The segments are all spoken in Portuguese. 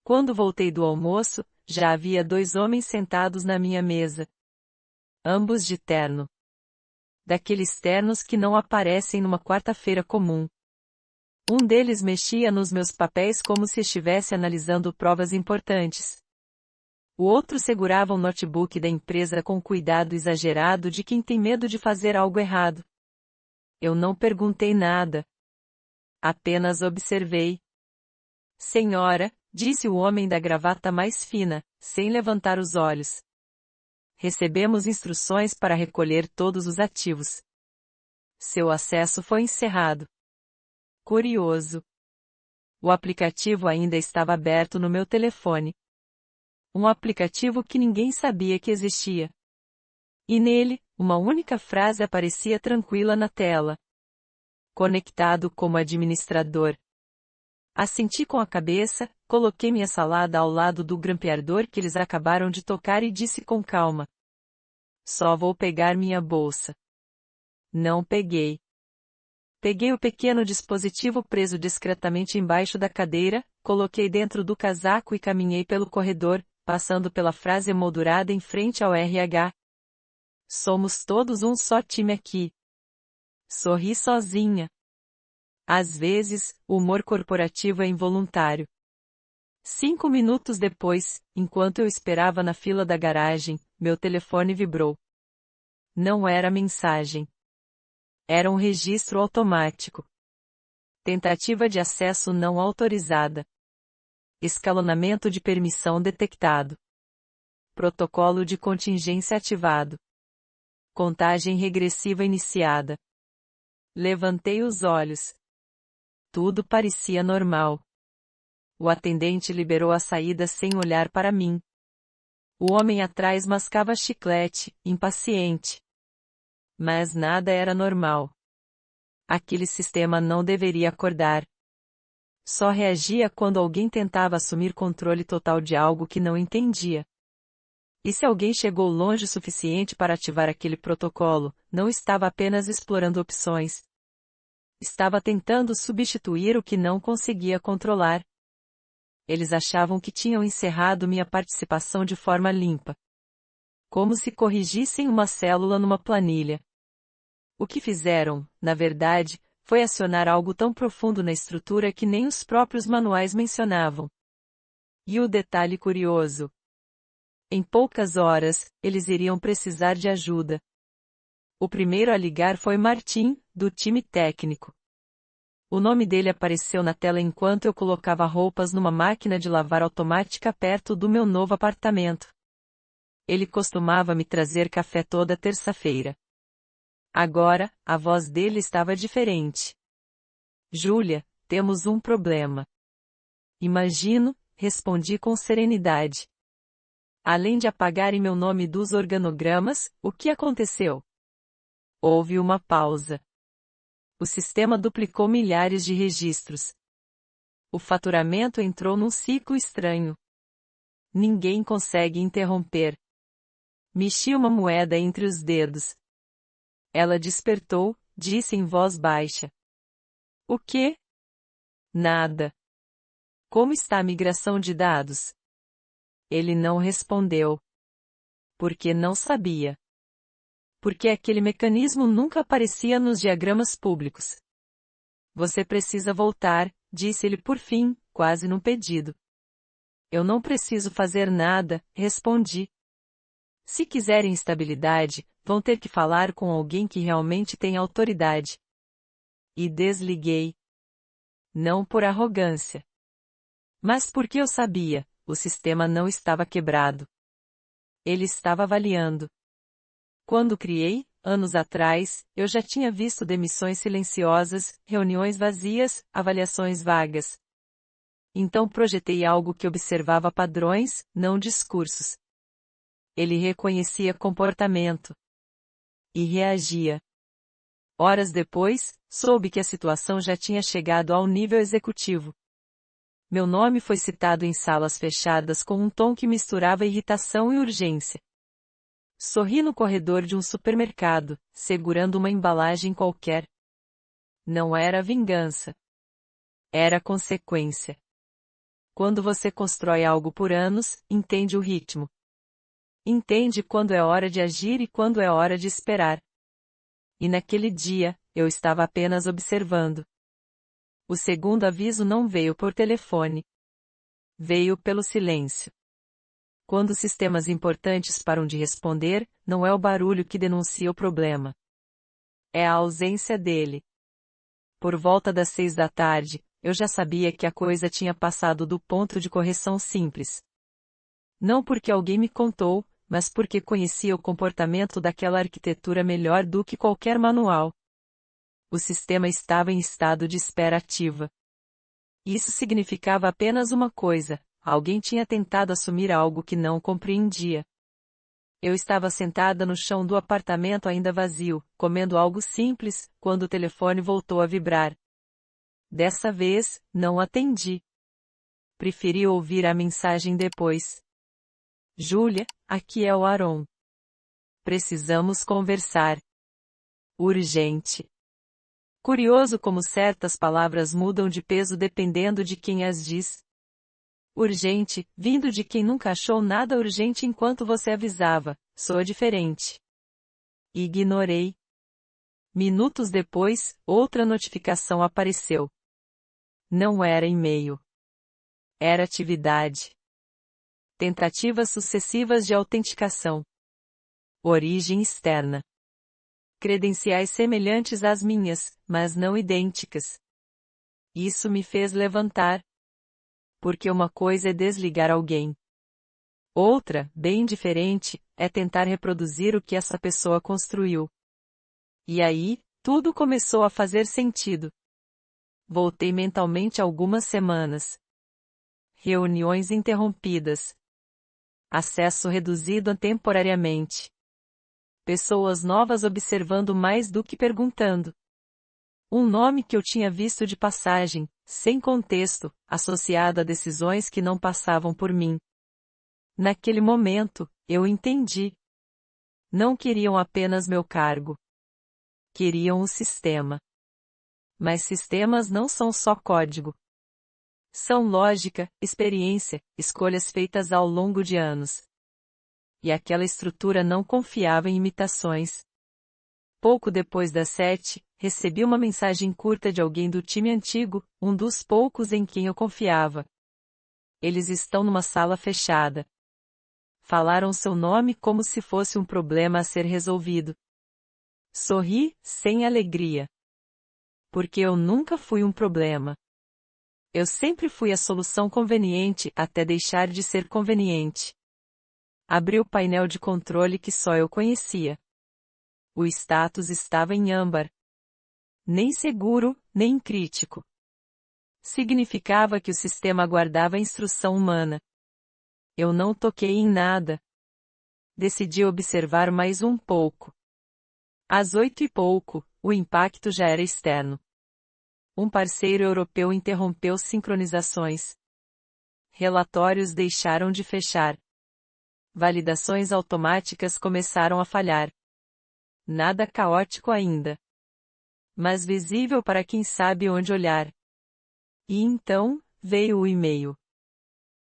Quando voltei do almoço, já havia 2 homens sentados na minha mesa. Ambos de terno. Daqueles ternos que não aparecem numa quarta-feira comum. Um deles mexia nos meus papéis como se estivesse analisando provas importantes. O outro segurava um notebook da empresa com cuidado exagerado de quem tem medo de fazer algo errado. Eu não perguntei nada. Apenas observei. Senhora, disse o homem da gravata mais fina, sem levantar os olhos. Recebemos instruções para recolher todos os ativos. Seu acesso foi encerrado. Curioso. O aplicativo ainda estava aberto no meu telefone. Um aplicativo que ninguém sabia que existia. E nele, uma única frase aparecia tranquila na tela. Conectado como administrador. Assenti com a cabeça, coloquei minha salada ao lado do grampeador que eles acabaram de tocar e disse com calma. Só vou pegar minha bolsa. Não peguei. Peguei o pequeno dispositivo preso discretamente embaixo da cadeira, coloquei dentro do casaco e caminhei pelo corredor, passando pela frase emoldurada em frente ao RH. Somos todos um só time aqui. Sorri sozinha. Às vezes, o humor corporativo é involuntário. 5 minutos depois, enquanto eu esperava na fila da garagem, meu telefone vibrou. Não era mensagem. Era um registro automático. Tentativa de acesso não autorizada. Escalonamento de permissão detectado. Protocolo de contingência ativado. Contagem regressiva iniciada. Levantei os olhos. Tudo parecia normal. O atendente liberou a saída sem olhar para mim. O homem atrás mascava chiclete, impaciente. Mas nada era normal. Aquele sistema não deveria acordar. Só reagia quando alguém tentava assumir controle total de algo que não entendia. E se alguém chegou longe o suficiente para ativar aquele protocolo, não estava apenas explorando opções. Estava tentando substituir o que não conseguia controlar. Eles achavam que tinham encerrado minha participação de forma limpa. Como se corrigissem uma célula numa planilha. O que fizeram, na verdade, foi acionar algo tão profundo na estrutura que nem os próprios manuais mencionavam. E o detalhe curioso. Em poucas horas, eles iriam precisar de ajuda. O primeiro a ligar foi Martin, do time técnico. O nome dele apareceu na tela enquanto eu colocava roupas numa máquina de lavar automática perto do meu novo apartamento. Ele costumava me trazer café toda terça-feira. Agora, a voz dele estava diferente. Júlia, temos um problema. Imagino, respondi com serenidade. Além de apagarem meu nome dos organogramas, o que aconteceu? Houve uma pausa. O sistema duplicou milhares de registros. O faturamento entrou num ciclo estranho. Ninguém consegue interromper. Mexi uma moeda entre os dedos. Ela despertou, disse em voz baixa. O quê? Nada. Como está a migração de dados? Ele não respondeu. Porque não sabia. Porque aquele mecanismo nunca aparecia nos diagramas públicos. Você precisa voltar, disse ele por fim, quase num pedido. Eu não preciso fazer nada, respondi. Se quiserem estabilidade, vão ter que falar com alguém que realmente tem autoridade. E desliguei. Não por arrogância. Mas porque eu sabia, o sistema não estava quebrado. Ele estava avaliando. Quando criei, anos atrás, eu já tinha visto demissões silenciosas, reuniões vazias, avaliações vagas. Então projetei algo que observava padrões, não discursos. Ele reconhecia comportamento. E reagia. Horas depois, soube que a situação já tinha chegado ao nível executivo. Meu nome foi citado em salas fechadas com um tom que misturava irritação e urgência. Sorri no corredor de um supermercado, segurando uma embalagem qualquer. Não era vingança. Era consequência. Quando você constrói algo por anos, entende o ritmo. Entende quando é hora de agir e quando é hora de esperar. E naquele dia, eu estava apenas observando. O segundo aviso não veio por telefone. Veio pelo silêncio. Quando sistemas importantes param de responder, não é o barulho que denuncia o problema. É a ausência dele. Por volta das 6 da tarde, eu já sabia que a coisa tinha passado do ponto de correção simples. Não porque alguém me contou, mas porque conhecia o comportamento daquela arquitetura melhor do que qualquer manual. O sistema estava em estado de espera ativa. Isso significava apenas uma coisa: alguém tinha tentado assumir algo que não compreendia. Eu estava sentada no chão do apartamento ainda vazio, comendo algo simples, quando o telefone voltou a vibrar. Dessa vez, não atendi. Preferi ouvir a mensagem depois. Júlia, aqui é o Aaron. Precisamos conversar. Urgente. Curioso como certas palavras mudam de peso dependendo de quem as diz. Urgente, vindo de quem nunca achou nada urgente enquanto você avisava, soa diferente. Ignorei. Minutos depois, outra notificação apareceu. Não era e-mail. Era atividade. Tentativas sucessivas de autenticação. Origem externa. Credenciais semelhantes às minhas, mas não idênticas. Isso me fez levantar. Porque uma coisa é desligar alguém. Outra, bem diferente, é tentar reproduzir o que essa pessoa construiu. E aí, tudo começou a fazer sentido. Voltei mentalmente algumas semanas. Reuniões interrompidas. Acesso reduzido temporariamente. Pessoas novas observando mais do que perguntando. Um nome que eu tinha visto de passagem, sem contexto, associado a decisões que não passavam por mim. Naquele momento, eu entendi. Não queriam apenas meu cargo. Queriam o sistema. Mas sistemas não são só código. São lógica, experiência, escolhas feitas ao longo de anos. E aquela estrutura não confiava em imitações. Pouco depois das 7, recebi uma mensagem curta de alguém do time antigo, um dos poucos em quem eu confiava. Eles estão numa sala fechada. Falaram seu nome como se fosse um problema a ser resolvido. Sorri, sem alegria. Porque eu nunca fui um problema. Eu sempre fui a solução conveniente até deixar de ser conveniente. Abri o painel de controle que só eu conhecia. O status estava em âmbar. Nem seguro, nem crítico. Significava que o sistema guardava a instrução humana. Eu não toquei em nada. Decidi observar mais um pouco. Às 8 e pouco, o impacto já era externo. Um parceiro europeu interrompeu sincronizações. Relatórios deixaram de fechar. Validações automáticas começaram a falhar. Nada caótico ainda. Mas visível para quem sabe onde olhar. E então, veio o e-mail.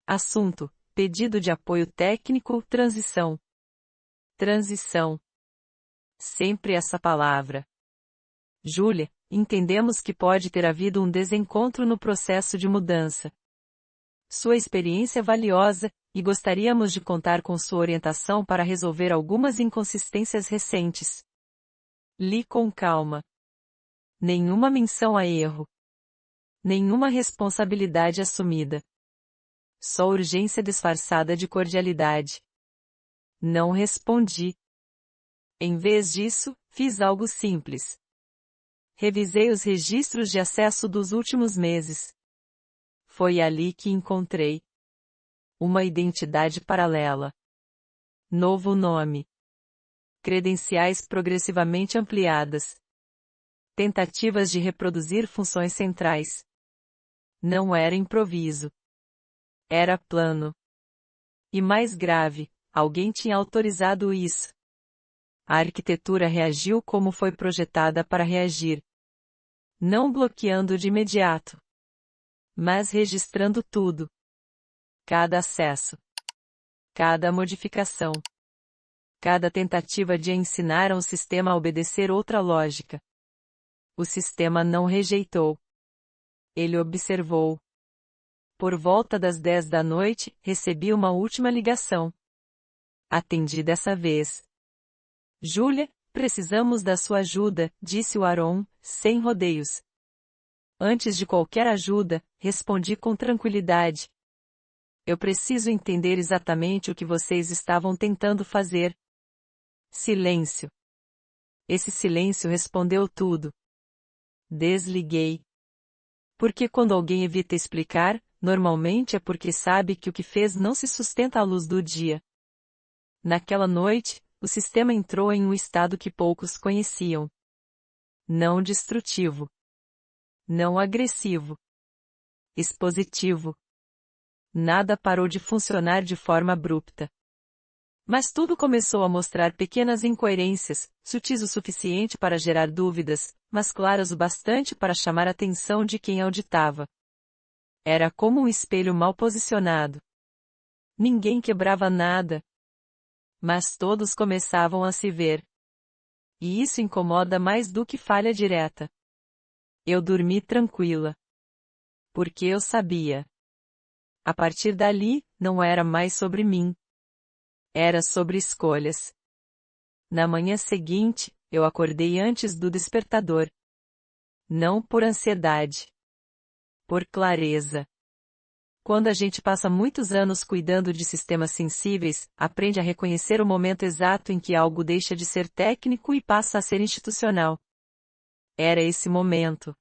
Assunto: pedido de apoio técnico, transição. Transição. Sempre essa palavra. Júlia, entendemos que pode ter havido um desencontro no processo de mudança. Sua experiência é valiosa, e gostaríamos de contar com sua orientação para resolver algumas inconsistências recentes. Li com calma. Nenhuma menção a erro. Nenhuma responsabilidade assumida. Só urgência disfarçada de cordialidade. Não respondi. Em vez disso, fiz algo simples. Revisei os registros de acesso dos últimos meses. Foi ali que encontrei uma identidade paralela. Novo nome. Credenciais progressivamente ampliadas. Tentativas de reproduzir funções centrais. Não era improviso. Era plano. E mais grave, alguém tinha autorizado isso. A arquitetura reagiu como foi projetada para reagir. Não bloqueando de imediato, mas registrando tudo. Cada acesso, cada modificação, cada tentativa de ensinar a um sistema a obedecer outra lógica. O sistema não rejeitou. Ele observou. Por volta das 10 da noite, recebi uma última ligação. Atendi dessa vez. Júlia, precisamos da sua ajuda, disse o Aaron, sem rodeios. Antes de qualquer ajuda, respondi com tranquilidade. Eu preciso entender exatamente o que vocês estavam tentando fazer. Silêncio. Esse silêncio respondeu tudo. Desliguei. Porque quando alguém evita explicar, normalmente é porque sabe que o que fez não se sustenta à luz do dia. Naquela noite, o sistema entrou em um estado que poucos conheciam. Não destrutivo. Não agressivo. Expositivo. Nada parou de funcionar de forma abrupta. Mas tudo começou a mostrar pequenas incoerências, sutis o suficiente para gerar dúvidas, mas claras o bastante para chamar a atenção de quem auditava. Era como um espelho mal posicionado. Ninguém quebrava nada. Mas todos começavam a se ver. E isso incomoda mais do que falha direta. Eu dormi tranquila. Porque eu sabia. A partir dali, não era mais sobre mim. Era sobre escolhas. Na manhã seguinte, eu acordei antes do despertador. Não por ansiedade. Por clareza. Quando a gente passa muitos anos cuidando de sistemas sensíveis, aprende a reconhecer o momento exato em que algo deixa de ser técnico e passa a ser institucional. Era esse momento.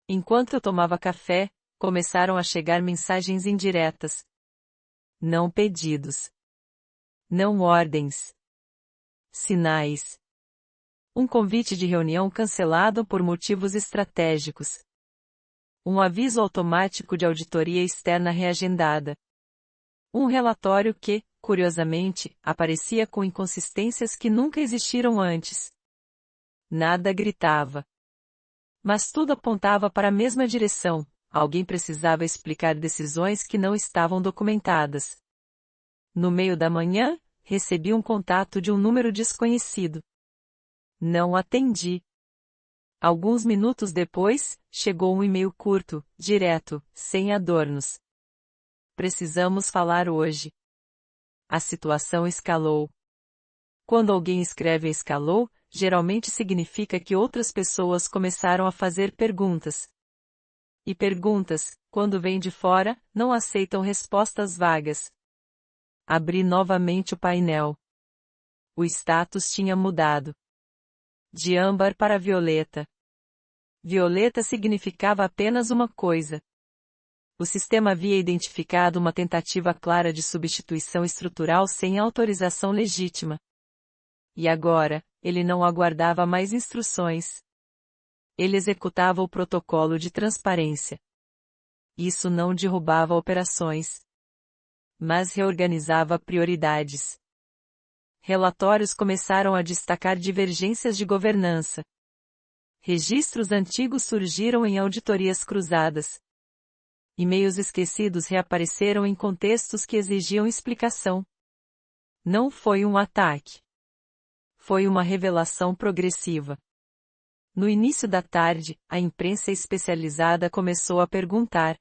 Enquanto eu tomava café, começaram a chegar mensagens indiretas. Não pedidos. Não ordens. Sinais. Um convite de reunião cancelado por motivos estratégicos. Um aviso automático de auditoria externa reagendada. Um relatório que, curiosamente, aparecia com inconsistências que nunca existiram antes. Nada gritava. Mas tudo apontava para a mesma direção. Alguém precisava explicar decisões que não estavam documentadas. No meio da manhã, recebi um contato de um número desconhecido. Não atendi. Alguns minutos depois, chegou um e-mail curto, direto, sem adornos. Precisamos falar hoje. A situação escalou. Quando alguém escreve escalou, geralmente significa que outras pessoas começaram a fazer perguntas. E perguntas, quando vêm de fora, não aceitam respostas vagas. Abri novamente o painel. O status tinha mudado. De âmbar para violeta. Violeta significava apenas uma coisa. O sistema havia identificado uma tentativa clara de substituição estrutural sem autorização legítima. E agora, ele não aguardava mais instruções. Ele executava o protocolo de transparência. Isso não derrubava operações, mas reorganizava prioridades. Relatórios começaram a destacar divergências de governança. Registros antigos surgiram em auditorias cruzadas. E-mails esquecidos reapareceram em contextos que exigiam explicação. Não foi um ataque. Foi uma revelação progressiva. No início da tarde, a imprensa especializada começou a perguntar.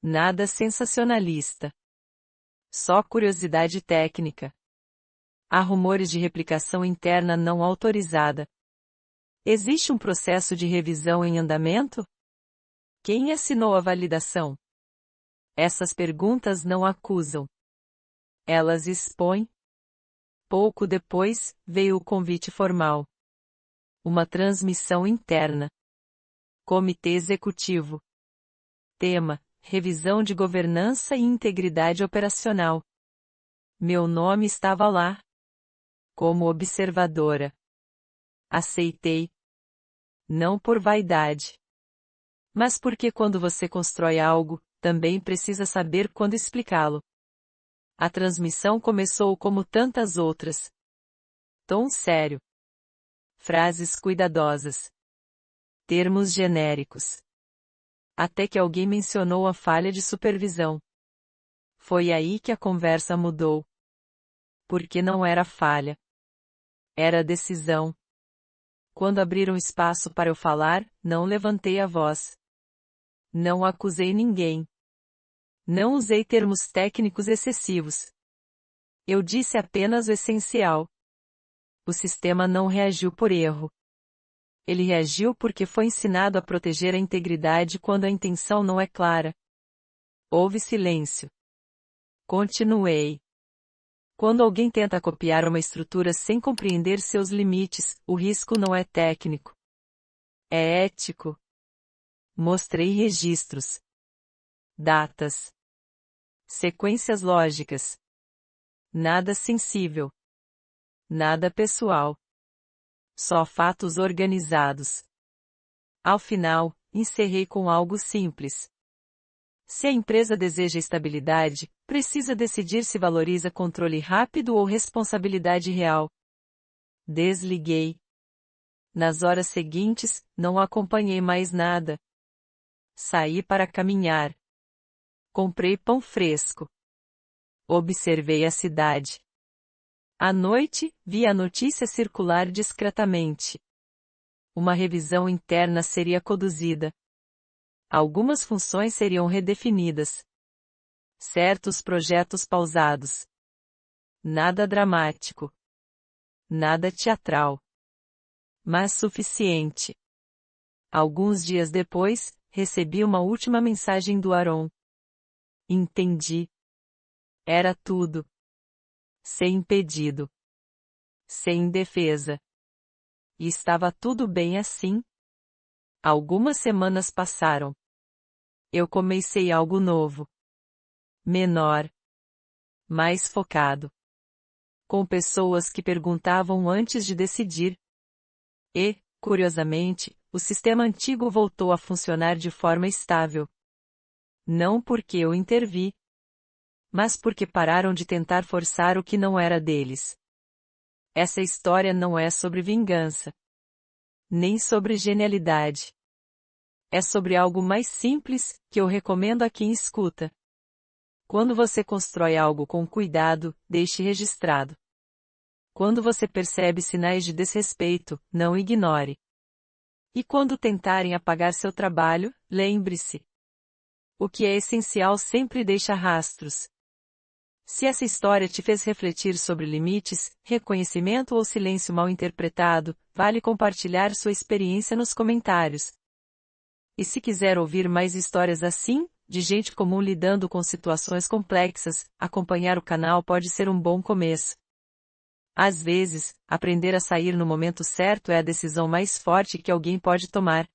Nada sensacionalista. Só curiosidade técnica. Há rumores de replicação interna não autorizada. Existe um processo de revisão em andamento? Quem assinou a validação? Essas perguntas não acusam. Elas expõem. Pouco depois, veio o convite formal. Uma transmissão interna. Comitê Executivo. Tema: Revisão de Governança e Integridade Operacional. Meu nome estava lá. Como observadora. Aceitei. Não por vaidade. Mas porque quando você constrói algo, também precisa saber quando explicá-lo. A transmissão começou como tantas outras. Tom sério. Frases cuidadosas. Termos genéricos. Até que alguém mencionou a falha de supervisão. Foi aí que a conversa mudou. Porque não era falha. Era decisão. Quando abriram espaço para eu falar, não levantei a voz. Não acusei ninguém. Não usei termos técnicos excessivos. Eu disse apenas o essencial. O sistema não reagiu por erro. Ele reagiu porque foi ensinado a proteger a integridade quando a intenção não é clara. Houve silêncio. Continuei. Quando alguém tenta copiar uma estrutura sem compreender seus limites, o risco não é técnico. É ético. Mostrei registros. Datas. Sequências lógicas. Nada sensível. Nada pessoal. Só fatos organizados. Ao final, encerrei com algo simples. Se a empresa deseja estabilidade, precisa decidir se valoriza controle rápido ou responsabilidade real. Desliguei. Nas horas seguintes, não acompanhei mais nada. Saí para caminhar. Comprei pão fresco. Observei a cidade. À noite, vi a notícia circular discretamente. Uma revisão interna seria conduzida. Algumas funções seriam redefinidas. Certos projetos pausados. Nada dramático. Nada teatral. Mas suficiente. Alguns dias depois, recebi uma última mensagem do Aaron. Entendi. Era tudo. Sem pedido. Sem defesa. E estava tudo bem assim? Algumas semanas passaram. Eu comecei algo novo. Menor. Mais focado. Com pessoas que perguntavam antes de decidir. E, curiosamente, o sistema antigo voltou a funcionar de forma estável. Não porque eu intervi, mas porque pararam de tentar forçar o que não era deles. Essa história não é sobre vingança. Nem sobre genialidade. É sobre algo mais simples, que eu recomendo a quem escuta. Quando você constrói algo com cuidado, deixe registrado. Quando você percebe sinais de desrespeito, não ignore. E quando tentarem apagar seu trabalho, lembre-se. O que é essencial sempre deixa rastros. Se essa história te fez refletir sobre limites, reconhecimento ou silêncio mal interpretado, vale compartilhar sua experiência nos comentários. E se quiser ouvir mais histórias assim, de gente comum lidando com situações complexas, acompanhar o canal pode ser um bom começo. Às vezes, aprender a sair no momento certo é a decisão mais forte que alguém pode tomar.